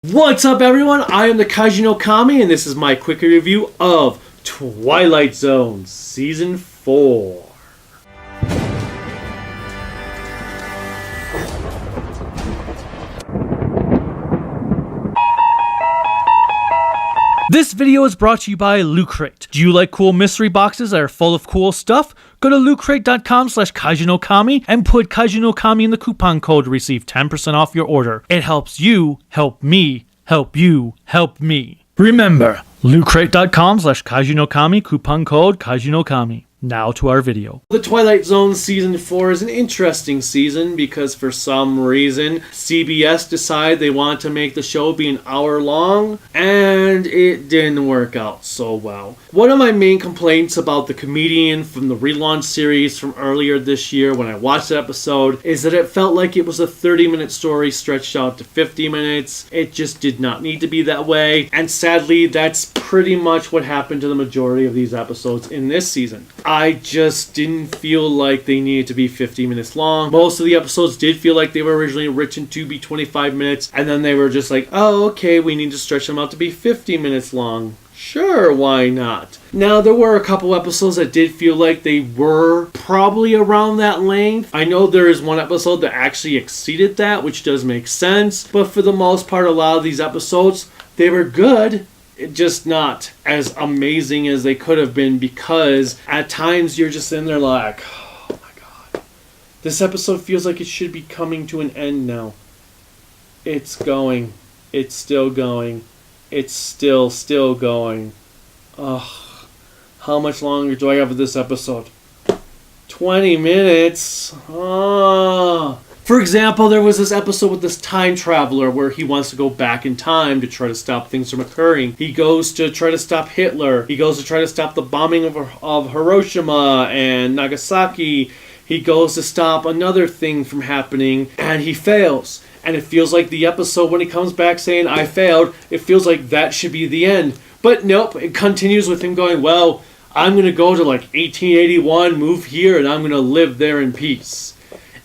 What's up, everyone? I am the KnK, and this is my quick review of Twilight Zone Season 4. This video is brought to you by Loot Crate. Do you like cool mystery boxes that are full of cool stuff? Go to lootcrate.com/KnK and put KnK in the coupon code to receive 10% off your order. It helps you help me help you help me. Remember, lootcrate.com/KnK, coupon code KnK. Now to our video. The Twilight Zone Season 4 is an interesting season because for some reason CBS decided they wanted to make the show be an hour long, and it didn't work out so well. One of my main complaints about the comedian from the relaunch series from earlier this year when I watched the episode is that it felt like it was a 30-minute story stretched out to 50 minutes. It just did not need to be that way, and sadly that's pretty much what happened to the majority of these episodes in this season. I just didn't feel like they needed to be 50 minutes long. Most of the episodes did feel like they were originally written to be 25 minutes, and then they were just like, oh, okay, we need to stretch them out to be 50 minutes long. Sure, why not? Now, there were a couple episodes that did feel like they were probably around that length. I know there is one episode that actually exceeded that, which does make sense, but for the most part, a lot of these episodes, they were good. Just not as amazing as they could have been, because at times you're just in there like, oh my god, this episode feels like it should be coming to an end now. It's going. It's still going. It's still going. Ugh. How much longer do I have of this episode? 20 minutes. Oh. For example, there was this episode with this time traveler where he wants to go back in time to try to stop things from occurring. He goes to try to stop Hitler. He goes to try to stop the bombing of Hiroshima and Nagasaki. He goes to stop another thing from happening, and he fails. And it feels like the episode, when he comes back saying, I failed, it feels like that should be the end. But nope, it continues with him going, well, I'm going to go to like 1881, move here, and I'm going to live there in peace.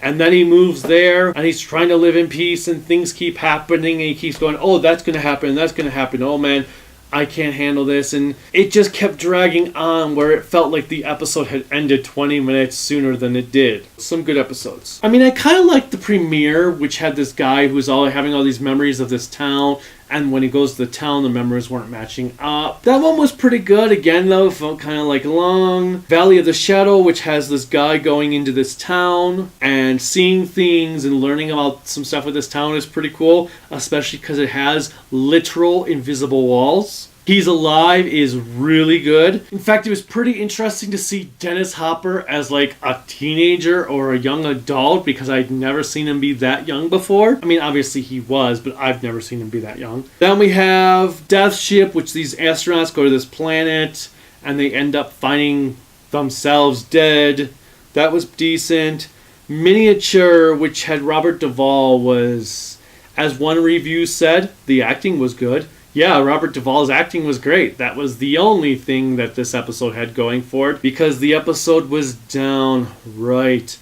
And then he moves there, and he's trying to live in peace, and things keep happening, and he keeps going, oh, that's going to happen, and that's going to happen. Oh, man, I can't handle this. And it just kept dragging on, where it felt like the episode had ended 20 minutes sooner than it did. Some good episodes. I mean, I kind of liked the premiere, which had this guy who was having all these memories of this town, and when he goes to the town, the memories weren't matching up. That one was pretty good. Again, though, it felt kind of like long. Valley of the Shadow, which has this guy going into this town and seeing things and learning about some stuff with this town is pretty cool, especially because it has literal invisible walls. He's Alive is really good. In fact, it was pretty interesting to see Dennis Hopper as like a teenager or a young adult, because I'd never seen him be that young before. I mean, obviously he was, but I've never seen him be that young. Then we have Death Ship, which these astronauts go to this planet and they end up finding themselves dead. That was decent. Miniature, which had Robert Duvall, was, as one review said, the acting was good. Yeah, Robert Duvall's acting was great. That was the only thing that this episode had going for it, because the episode was downright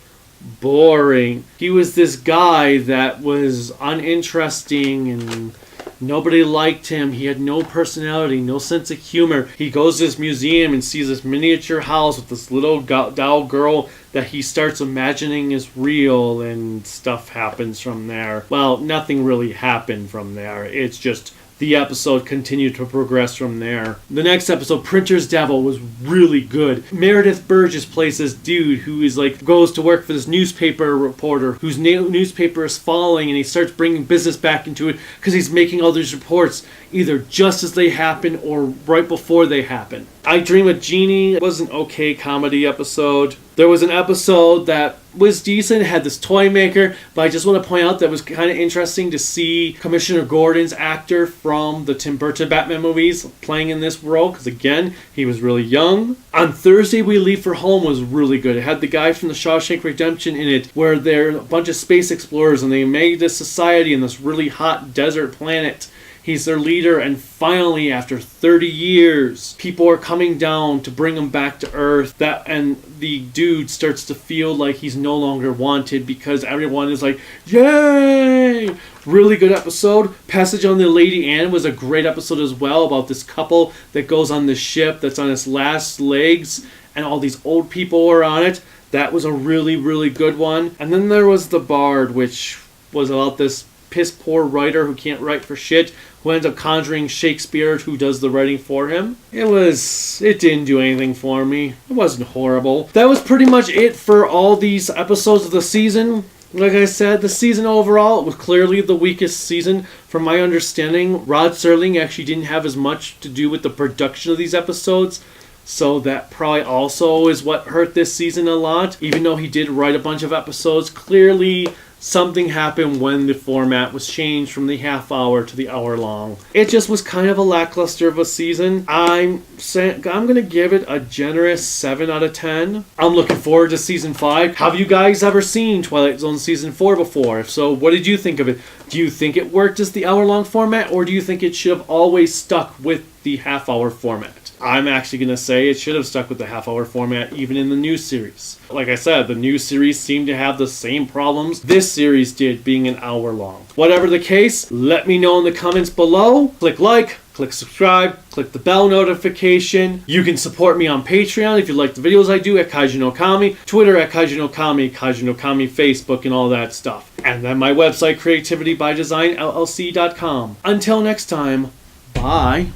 boring. He was this guy that was uninteresting and nobody liked him. He had no personality, no sense of humor. He goes to this museum and sees this miniature house with this little doll girl that he starts imagining is real, and stuff happens from there. Well, nothing really happened from there. It's just the episode continued to progress from there. The next episode, Printer's Devil, was really good. Meredith Burgess plays this dude who is like, goes to work for this newspaper reporter whose newspaper is falling, and he starts bringing business back into it because he's making all these reports either just as they happen or right before they happen. I Dream of Jeannie was an okay comedy episode. There was an episode that was decent, it had this toy maker, but I just want to point out that it was kind of interesting to see Commissioner Gordon's actor from the Tim Burton Batman movies playing in this role, because again, he was really young. On Thursday We Leave for Home was really good. It had the guy from the Shawshank Redemption in it, where they're a bunch of space explorers and they made this society in this really hot desert planet. He's their leader, and finally, after 30 years, people are coming down to bring him back to Earth. And the dude starts to feel like he's no longer wanted because everyone is like, yay! Really good episode. Passage on the Lady Anne was a great episode as well, about this couple that goes on the ship that's on its last legs, and all these old people are on it. That was a really, really good one. And then there was The Bard, which was about this piss poor writer who can't write for shit, who ends up conjuring Shakespeare, who does the writing for him. It didn't do anything for me. It wasn't horrible. That was pretty much it for all these episodes of the season. Like I said, the season overall, it was clearly the weakest season. From my understanding, Rod Serling actually didn't have as much to do with the production of these episodes, so that probably also is what hurt this season a lot. Even though he did write a bunch of episodes, clearly something happened when the format was changed from the half hour to the hour long. It just was kind of a lackluster of a season. I'm going to give it a generous 7 out of 10. I'm looking forward to season 5. Have you guys ever seen Twilight Zone season 4 before? If so, what did you think of it? Do you think it worked as the hour long format, or do you think it should have always stuck with the half hour format? I'm actually going to say it should have stuck with the half-hour format even in the new series. Like I said, the new series seemed to have the same problems this series did, being an hour long. Whatever the case, let me know in the comments below. Click like, click subscribe, click the bell notification. You can support me on Patreon if you like the videos I do at Kaiju no Kami, Twitter at Kaiju no Kami, Kaiju no Kami, Facebook, and all that stuff. And then my website, creativitybydesignllc.com. Until next time, bye.